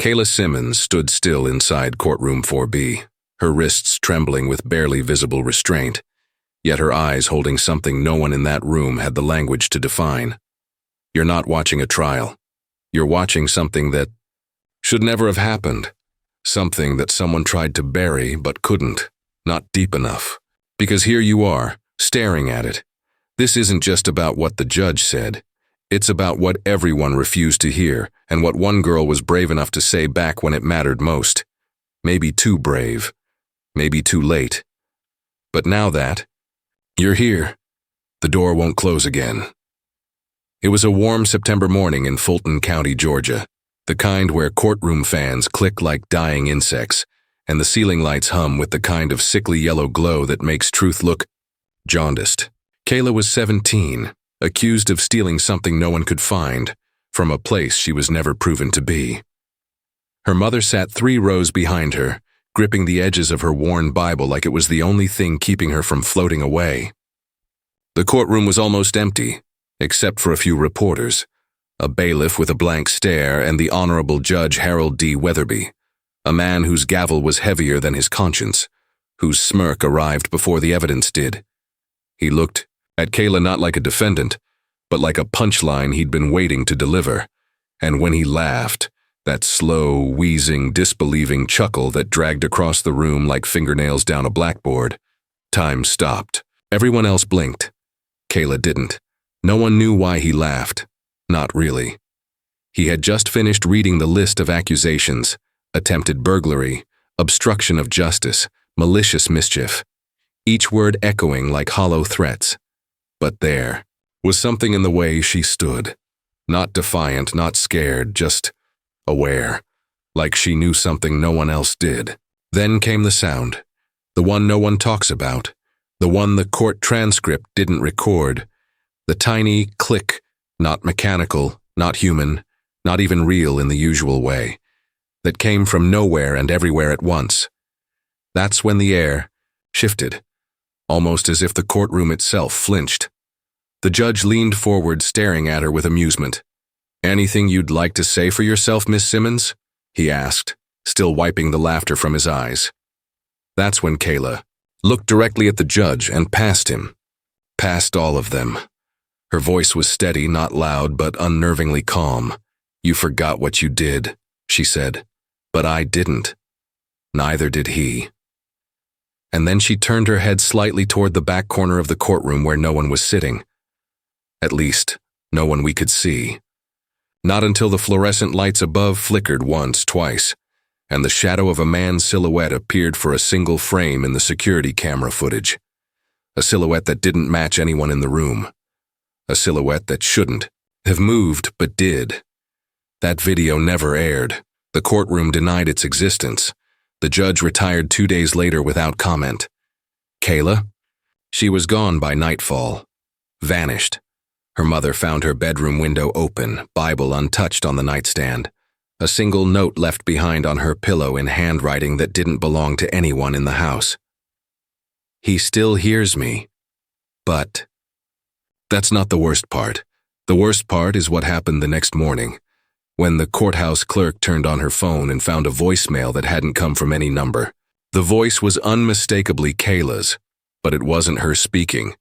Kayla Simmons stood still inside courtroom 4B, her wrists trembling with barely visible restraint, yet her eyes holding something no one in that room had the language to define. You're not watching a trial. You're watching something that should never have happened. Something that someone tried to bury but couldn't, not deep enough. Because here you are, staring at it. This isn't just about what the judge said. It's about what everyone refused to hear and what one girl was brave enough to say back when it mattered most. Maybe too brave. Maybe too late. But now that you're here, the door won't close again. It was a warm September morning in Fulton County, Georgia, the kind where courtroom fans click like dying insects, and the ceiling lights hum with the kind of sickly yellow glow that makes truth look jaundiced. Kayla was 17, accused of stealing something no one could find, from a place she was never proven to be. Her mother sat 3 rows behind her, gripping the edges of her worn Bible like it was the only thing keeping her from floating away. The courtroom was almost empty, except for a few reporters, a bailiff with a blank stare, and the Honorable Judge Harold D. Weatherby, a man whose gavel was heavier than his conscience, whose smirk arrived before the evidence did. He looked at Kayla not like a defendant, but like a punchline he'd been waiting to deliver, and when he laughed, that slow, wheezing, disbelieving chuckle that dragged across the room like fingernails down a blackboard, time stopped. Everyone else blinked. Kayla didn't. No one knew why he laughed. Not really. He had just finished reading the list of accusations: attempted burglary, obstruction of justice, malicious mischief, each word echoing like hollow threats. But there was something in the way she stood. Not defiant, not scared, just aware, like she knew something no one else did. Then came the sound, the one no one talks about, the one the court transcript didn't record, the tiny click, not mechanical, not human, not even real in the usual way, that came from nowhere and everywhere at once. That's when the air shifted, almost as if the courtroom itself flinched. The judge leaned forward, staring at her with amusement. "Anything you'd like to say for yourself, Miss Simmons?" he asked, still wiping the laughter from his eyes. That's when Kayla looked directly at the judge and past him, past all of them. Her voice was steady, not loud, but unnervingly calm. "You forgot what you did," she said. "But I didn't. Neither did he." And then she turned her head slightly toward the back corner of the courtroom where no one was sitting. At least, no one we could see. Not until the fluorescent lights above flickered once, twice, and the shadow of a man's silhouette appeared for a single frame in the security camera footage. A silhouette that didn't match anyone in the room. A silhouette that shouldn't have moved but did. That video never aired. The courtroom denied its existence. The judge retired 2 days later without comment. Kayla? She was gone by nightfall. Vanished. Her mother found her bedroom window open, Bible untouched on the nightstand. A single note left behind on her pillow in handwriting that didn't belong to anyone in the house. "He still hears me. But..." That's not the worst part. The worst part is what happened the next morning, when the courthouse clerk turned on her phone and found a voicemail that hadn't come from any number. The voice was unmistakably Kayla's, but it wasn't her speaking.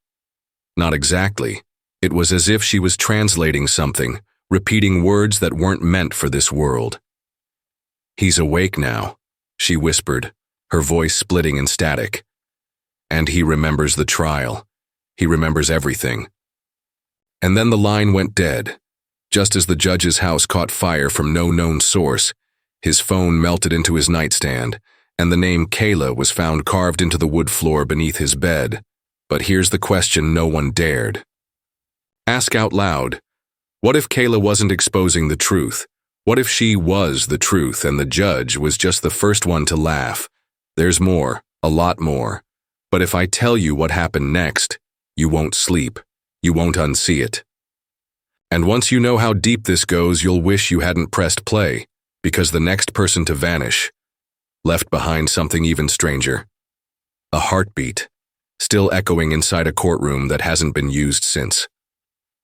Not exactly. It was as if she was translating something, repeating words that weren't meant for this world. "He's awake now," she whispered, her voice splitting in static. "And he remembers the trial. He remembers everything." And then the line went dead. Just as the judge's house caught fire from no known source, his phone melted into his nightstand, and the name Kayla was found carved into the wood floor beneath his bed. But here's the question no one dared ask out loud. What if Kayla wasn't exposing the truth? What if she was the truth and the judge was just the first one to laugh? There's more, a lot more. But if I tell you what happened next, you won't sleep. You won't unsee it. And once you know how deep this goes, you'll wish you hadn't pressed play, because the next person to vanish left behind something even stranger. A heartbeat, still echoing inside a courtroom that hasn't been used since.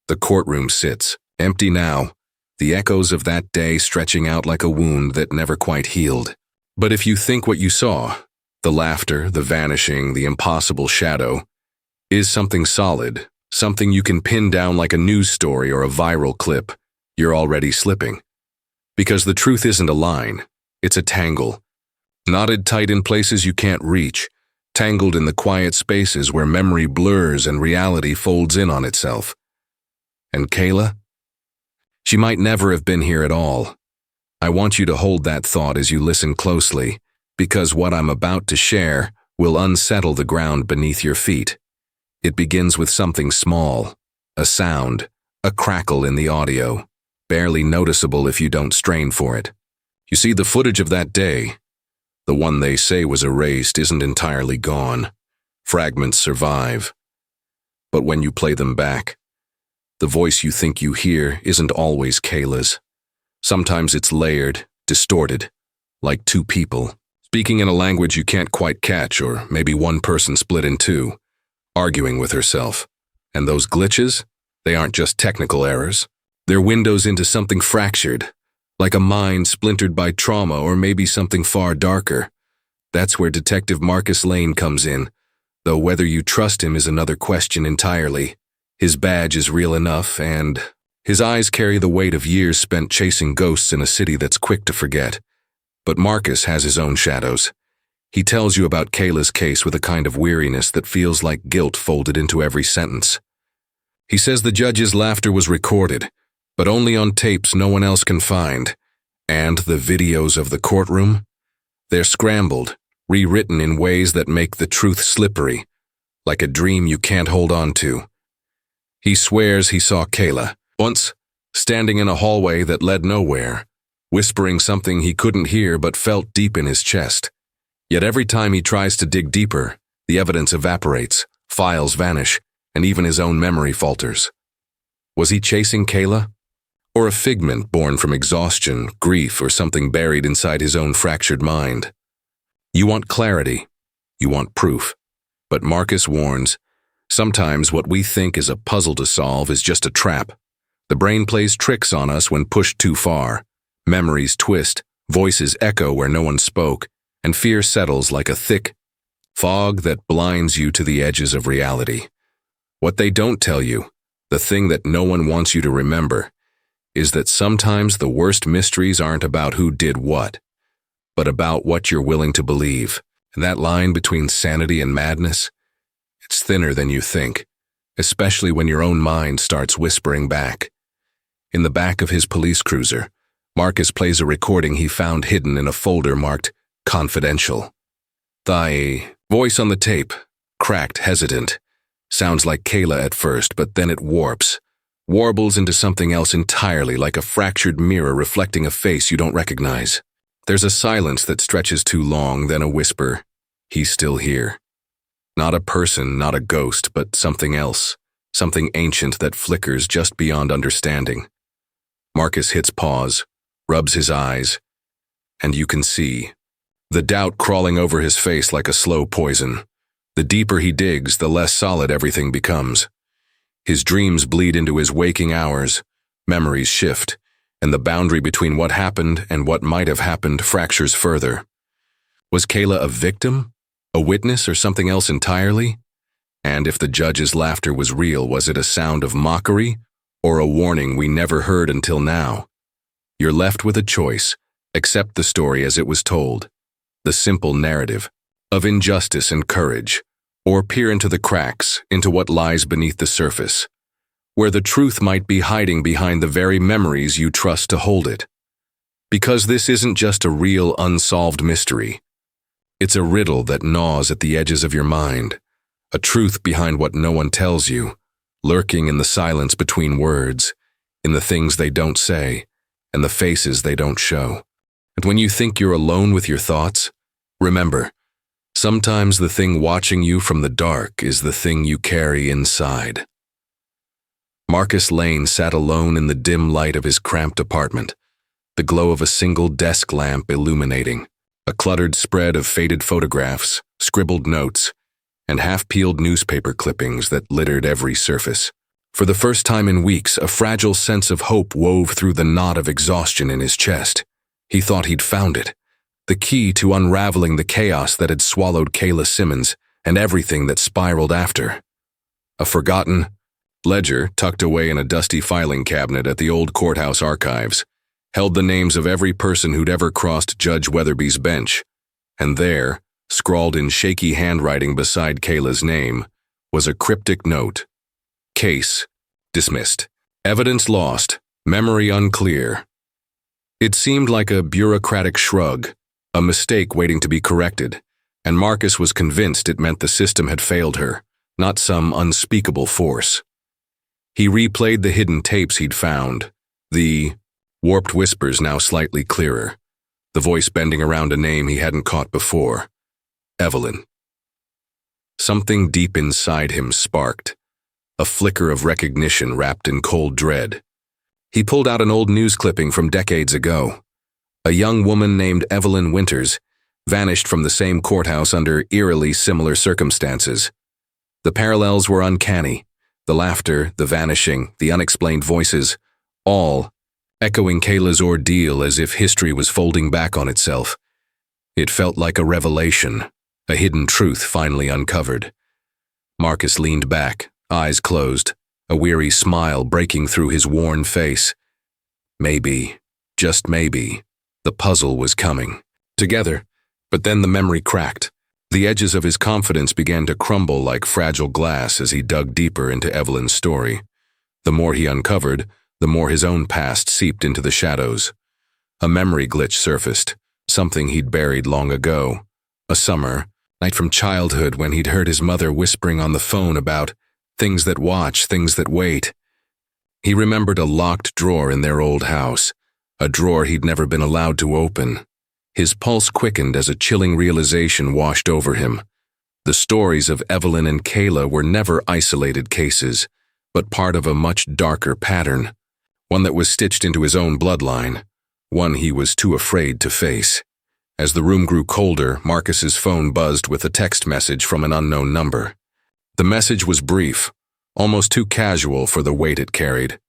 The courtroom sits, empty now, the echoes of that day stretching out like a wound that never quite healed. But if you think what you saw, the laughter, the vanishing, the impossible shadow, is something solid, something you can pin down like a news story or a viral clip, you're already slipping. Because the truth isn't a line, it's a tangle. Knotted tight in places you can't reach, tangled in the quiet spaces where memory blurs and reality folds in on itself. And Kayla? She might never have been here at all. I want you to hold that thought as you listen closely, because what I'm about to share will unsettle the ground beneath your feet. It begins with something small, a sound, a crackle in the audio, barely noticeable if you don't strain for it. You see, the footage of that day, the one they say was erased, isn't entirely gone. Fragments survive. But when you play them back, the voice you think you hear isn't always Kayla's. Sometimes it's layered, distorted, like two people, speaking in a language you can't quite catch, or maybe one person split in two, arguing with herself. And those glitches, they aren't just technical errors. They're windows into something fractured, like a mind splintered by trauma or maybe something far darker. That's where Detective Marcus Lane comes in, though whether you trust him is another question entirely. His badge is real enough, and his eyes carry the weight of years spent chasing ghosts in a city that's quick to forget. But Marcus has his own shadows. He tells you about Kayla's case with a kind of weariness that feels like guilt folded into every sentence. He says the judge's laughter was recorded, but only on tapes no one else can find. And the videos of the courtroom? They're scrambled, rewritten in ways that make the truth slippery, like a dream you can't hold on to. He swears he saw Kayla, once, standing in a hallway that led nowhere, whispering something he couldn't hear but felt deep in his chest. Yet every time he tries to dig deeper, the evidence evaporates, files vanish, and even his own memory falters. Was he chasing Kayla? Or a figment born from exhaustion, grief, or something buried inside his own fractured mind? You want clarity. You want proof. But Marcus warns, sometimes what we think is a puzzle to solve is just a trap. The brain plays tricks on us when pushed too far. Memories twist, voices echo where no one spoke, and fear settles like a thick fog that blinds you to the edges of reality. What they don't tell you, the thing that no one wants you to remember, is that sometimes the worst mysteries aren't about who did what, but about what you're willing to believe. And that line between sanity and madness, it's thinner than you think, especially when your own mind starts whispering back. In the back of his police cruiser, Marcus plays a recording he found hidden in a folder marked Confidential. The voice on the tape, cracked, hesitant, sounds like Kayla at first, but then it warbles into something else entirely, like a fractured mirror reflecting a face you don't recognize. There's a silence that stretches too long, then a whisper, "He's still here." Not a person, not a ghost, but something else, something ancient that flickers just beyond understanding. Marcus hits pause, rubs his eyes, and you can see the doubt crawling over his face like a slow poison. The deeper he digs, the less solid everything becomes. His dreams bleed into his waking hours, memories shift, and the boundary between what happened and what might have happened fractures further. Was Kayla a victim, a witness, or something else entirely? And if the judge's laughter was real, was it a sound of mockery or a warning we never heard until now? You're left with a choice. Accept the story as it was told, the simple narrative of injustice and courage, or peer into the cracks, into what lies beneath the surface, where the truth might be hiding behind the very memories you trust to hold it. Because this isn't just a real unsolved mystery. It's a riddle that gnaws at the edges of your mind, a truth behind what no one tells you, lurking in the silence between words, in the things they don't say, and the faces they don't show. And when you think you're alone with your thoughts, remember, sometimes the thing watching you from the dark is the thing you carry inside. Marcus Lane sat alone in the dim light of his cramped apartment, the glow of a single desk lamp illuminating, a cluttered spread of faded photographs, scribbled notes, and half-peeled newspaper clippings that littered every surface. For the first time in weeks, a fragile sense of hope wove through the knot of exhaustion in his chest. He thought he'd found it, the key to unraveling the chaos that had swallowed Kayla Simmons and everything that spiraled after. A forgotten ledger tucked away in a dusty filing cabinet at the old courthouse archives held the names of every person who'd ever crossed Judge Weatherby's bench, and there, scrawled in shaky handwriting beside Kayla's name, was a cryptic note. Case dismissed. Evidence lost. Memory unclear. It seemed like a bureaucratic shrug, a mistake waiting to be corrected, and Marcus was convinced it meant the system had failed her, not some unspeakable force. He replayed the hidden tapes he'd found, the warped whispers now slightly clearer, the voice bending around a name he hadn't caught before. Evelyn. Something deep inside him sparked, a flicker of recognition wrapped in cold dread. He pulled out an old news clipping from decades ago. A young woman named Evelyn Winters vanished from the same courthouse under eerily similar circumstances. The parallels were uncanny, the laughter, the vanishing, the unexplained voices, all echoing Kayla's ordeal as if history was folding back on itself. It felt like a revelation, a hidden truth finally uncovered. Marcus leaned back, eyes closed, a weary smile breaking through his worn face. Maybe, just maybe, the puzzle was coming together, but then the memory cracked. The edges of his confidence began to crumble like fragile glass as he dug deeper into Evelyn's story. The more he uncovered, the more his own past seeped into the shadows. A memory glitch surfaced, something he'd buried long ago. A summer night from childhood when he'd heard his mother whispering on the phone about things that watch, things that wait. He remembered a locked drawer in their old house, a drawer he'd never been allowed to open. His pulse quickened as a chilling realization washed over him. The stories of Evelyn and Kayla were never isolated cases, but part of a much darker pattern, one that was stitched into his own bloodline, one he was too afraid to face. As the room grew colder, Marcus's phone buzzed with a text message from an unknown number. The message was brief, almost too casual for the weight it carried.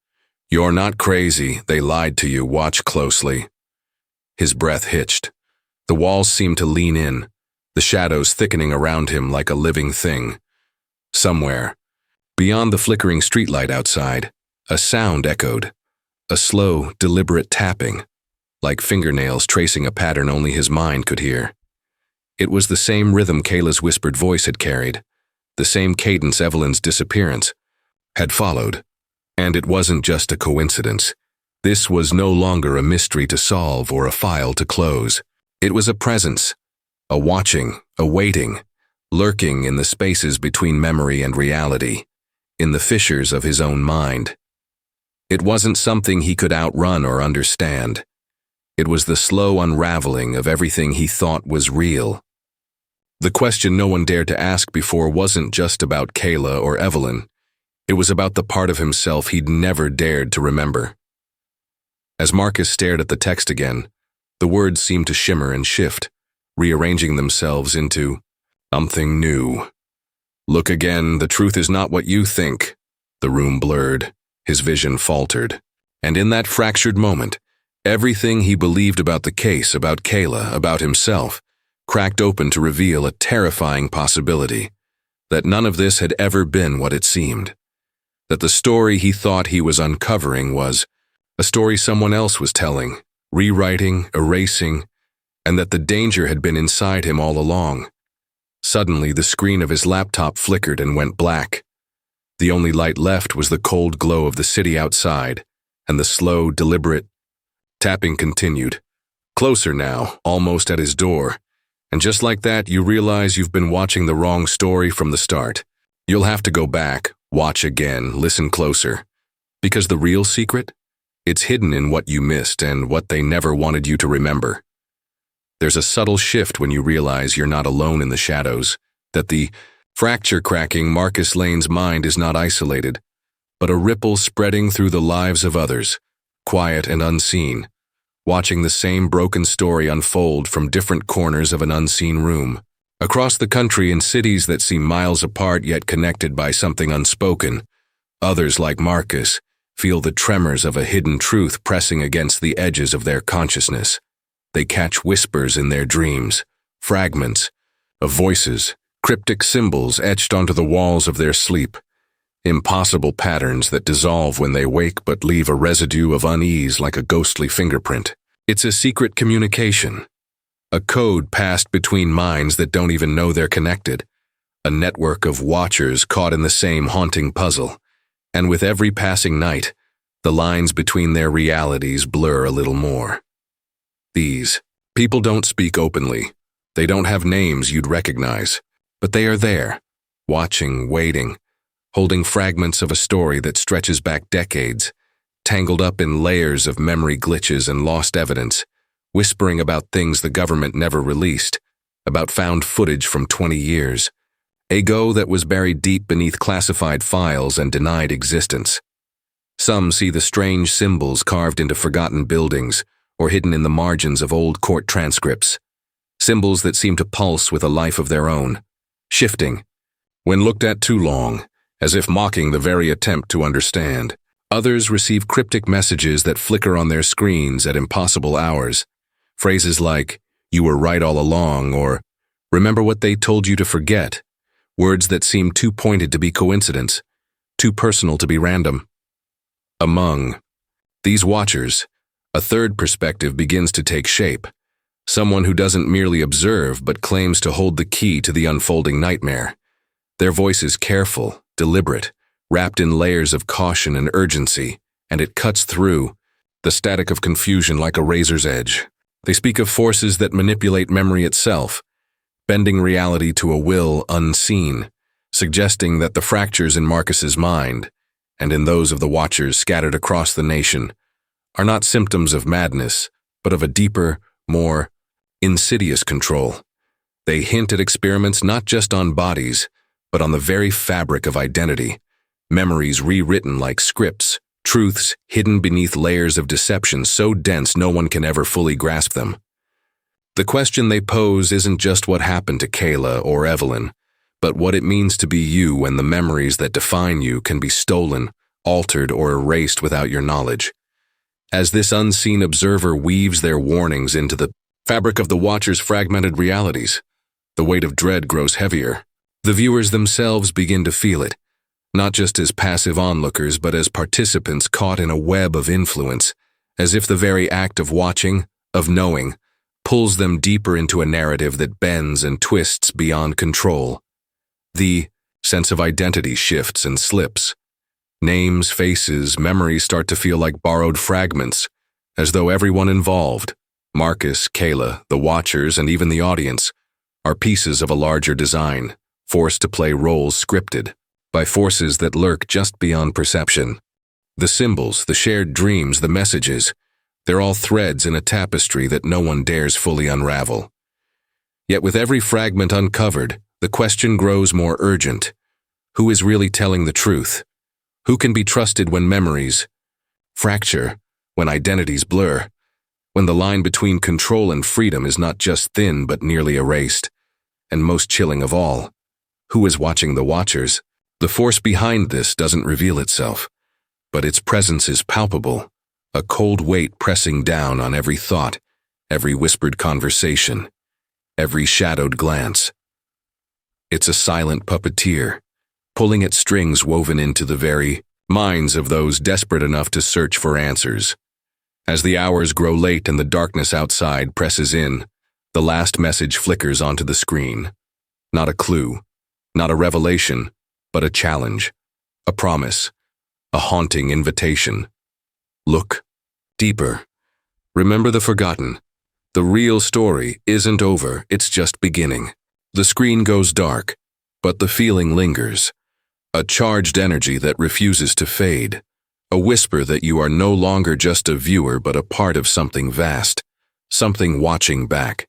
"You're not crazy, they lied to you, watch closely." His breath hitched. The walls seemed to lean in, the shadows thickening around him like a living thing. Somewhere, beyond the flickering streetlight outside, a sound echoed, a slow, deliberate tapping, like fingernails tracing a pattern only his mind could hear. It was the same rhythm Kayla's whispered voice had carried, the same cadence Evelyn's disappearance had followed. And it wasn't just a coincidence. This was no longer a mystery to solve or a file to close. It was a presence, a watching, a waiting, lurking in the spaces between memory and reality, in the fissures of his own mind. It wasn't something he could outrun or understand. It was the slow unraveling of everything he thought was real. The question no one dared to ask before wasn't just about Kayla or Evelyn. It was about the part of himself he'd never dared to remember. As Marcus stared at the text again, the words seemed to shimmer and shift, rearranging themselves into something new. "Look again, the truth is not what you think." The room blurred, his vision faltered, and in that fractured moment, everything he believed about the case, about Kayla, about himself, cracked open to reveal a terrifying possibility, that none of this had ever been what it seemed, that the story he thought he was uncovering was a story someone else was telling, rewriting, erasing, and that the danger had been inside him all along. Suddenly, the screen of his laptop flickered and went black. The only light left was the cold glow of the city outside, and the slow, deliberate tapping continued. Closer now, almost at his door. And just like that, you realize you've been watching the wrong story from the start. You'll have to go back, watch again, listen closer. Because the real secret? It's hidden in what you missed and what they never wanted you to remember. There's a subtle shift when you realize you're not alone in the shadows, that the fracture-cracking Marcus Lane's mind is not isolated, but a ripple spreading through the lives of others, quiet and unseen, watching the same broken story unfold from different corners of an unseen room. Across the country in cities that seem miles apart yet connected by something unspoken, Others, like Marcus, feel the tremors of a hidden truth pressing against the edges of their consciousness. They catch whispers in their dreams, fragments of voices, cryptic symbols etched onto the walls of their sleep, impossible patterns that dissolve when they wake but leave a residue of unease like a ghostly fingerprint. It's a secret communication, a code passed between minds that don't even know they're connected, a network of watchers caught in the same haunting puzzle. And with every passing night, the lines between their realities blur a little more. These people don't speak openly. They don't have names you'd recognize, but they are there, watching, waiting, holding fragments of a story that stretches back decades, tangled up in layers of memory glitches and lost evidence, whispering about things the government never released, about found footage from 20 years, a go that was buried deep beneath classified files and denied existence. Some see the strange symbols carved into forgotten buildings or hidden in the margins of old court transcripts, symbols that seem to pulse with a life of their own, shifting, when looked at too long, as if mocking the very attempt to understand. Others receive cryptic messages that flicker on their screens at impossible hours, phrases like, "You were right all along," or "Remember what they told you to forget," words that seem too pointed to be coincidence, too personal to be random. Among these watchers, a third perspective begins to take shape, someone who doesn't merely observe but claims to hold the key to the unfolding nightmare. Their voice is careful, deliberate, wrapped in layers of caution and urgency, and it cuts through the static of confusion like a razor's edge. They speak of forces that manipulate memory itself, bending reality to a will unseen, suggesting that the fractures in Marcus's mind, and in those of the watchers scattered across the nation, are not symptoms of madness, but of a deeper, more insidious control. They hint at experiments not just on bodies, but on the very fabric of identity, memories rewritten like scripts, truths hidden beneath layers of deception so dense no one can ever fully grasp them. The question they pose isn't just what happened to Kayla or Evelyn, but what it means to be you when the memories that define you can be stolen, altered, or erased without your knowledge. As this unseen observer weaves their warnings into the fabric of the watcher's fragmented realities, the weight of dread grows heavier. The viewers themselves begin to feel it, not just as passive onlookers but as participants caught in a web of influence, as if the very act of watching, of knowing, pulls them deeper into a narrative that bends and twists beyond control. The sense of identity shifts and slips. Names, faces, memories start to feel like borrowed fragments, as though everyone involved, Marcus, Kayla, the watchers, and even the audience, are pieces of a larger design, forced to play roles scripted by forces that lurk just beyond perception. The symbols, the shared dreams, the messages, they're all threads in a tapestry that no one dares fully unravel. Yet with every fragment uncovered, the question grows more urgent. Who is really telling the truth? Who can be trusted when memories fracture, when identities blur, when the line between control and freedom is not just thin but nearly erased? And most chilling of all, who is watching the watchers? The force behind this doesn't reveal itself, but its presence is palpable, a cold weight pressing down on every thought, every whispered conversation, every shadowed glance. It's a silent puppeteer, pulling at strings woven into the very minds of those desperate enough to search for answers. As the hours grow late and the darkness outside presses in, the last message flickers onto the screen. Not a clue, not a revelation, but a challenge, a promise, a haunting invitation. Look deeper. Remember the forgotten. The real story isn't over, it's just beginning. The screen goes dark, but the feeling lingers. A charged energy that refuses to fade. A whisper that you are no longer just a viewer but a part of something vast, something watching back.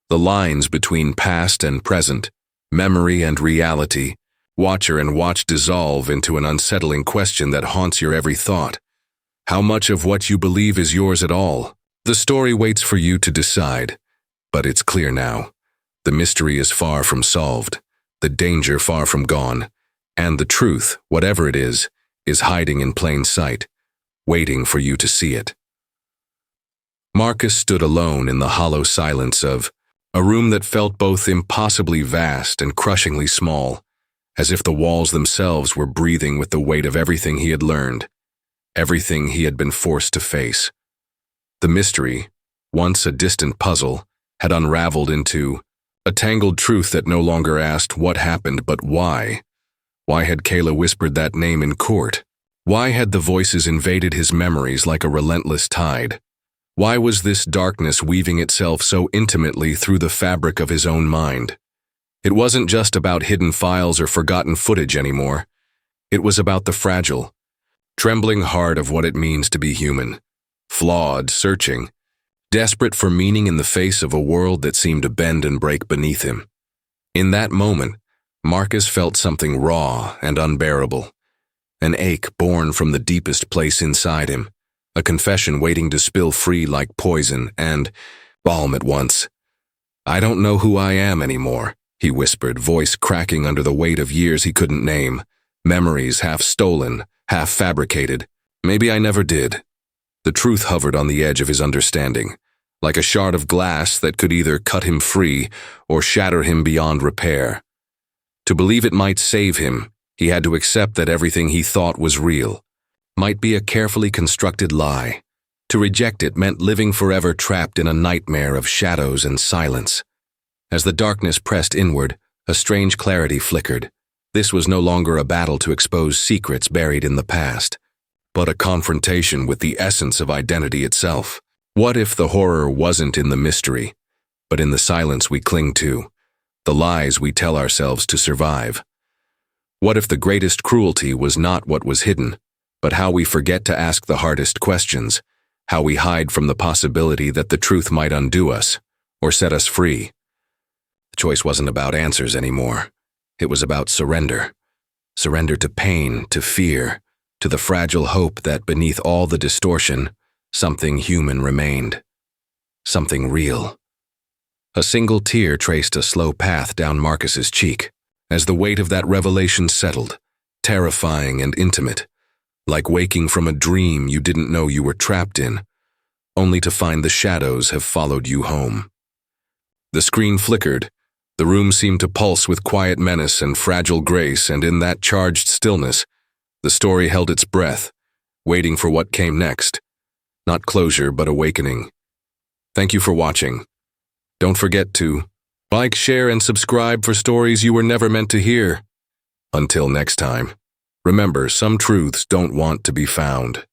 The lines between past and present, memory and reality, watcher and watch dissolve into an unsettling question that haunts your every thought. How much of what you believe is yours at all? The story waits for you to decide, but it's clear now. The mystery is far from solved, the danger far from gone, and the truth, whatever it is is hiding in plain sight, waiting for you to see it. Marcus stood alone in the hollow silence of a room that felt both impossibly vast and crushingly small, as if the walls themselves were breathing with the weight of everything he had learned, everything he had been forced to face. The mystery, once a distant puzzle, had unraveled into a tangled truth that no longer asked what happened but why. Why had Kayla whispered that name in court? Why had the voices invaded his memories like a relentless tide? Why was this darkness weaving itself so intimately through the fabric of his own mind? It wasn't just about hidden files or forgotten footage anymore. It was about the fragile, trembling heart of what it means to be human, flawed, searching, desperate for meaning in the face of a world that seemed to bend and break beneath him. In that moment, Marcus felt something raw and unbearable, an ache born from the deepest place inside him, a confession waiting to spill free like poison and balm at once. "I don't know who I am anymore," he whispered, voice cracking under the weight of years he couldn't name, memories half stolen, half fabricated. Maybe I never did. The truth hovered on the edge of his understanding, like a shard of glass that could either cut him free or shatter him beyond repair. To believe it might save him, he had to accept that everything he thought was real might be a carefully constructed lie. To reject it meant living forever trapped in a nightmare of shadows and silence. As the darkness pressed inward, a strange clarity flickered. This was no longer a battle to expose secrets buried in the past, but a confrontation with the essence of identity itself. What if the horror wasn't in the mystery, but in the silence we cling to, the lies we tell ourselves to survive? What if the greatest cruelty was not what was hidden, but how we forget to ask the hardest questions, how we hide from the possibility that the truth might undo us or set us free? The choice wasn't about answers anymore. It was about surrender. Surrender to pain, to fear, to the fragile hope that beneath all the distortion, something human remained. Something real. A single tear traced a slow path down Marcus's cheek as the weight of that revelation settled, terrifying and intimate, like waking from a dream you didn't know you were trapped in, only to find the shadows have followed you home. The screen flickered. The room seemed to pulse with quiet menace and fragile grace, and in that charged stillness, the story held its breath, waiting for what came next. Not closure, but awakening. Thank you for watching. Don't forget to like, share, and subscribe for stories you were never meant to hear. Until next time, remember, some truths don't want to be found.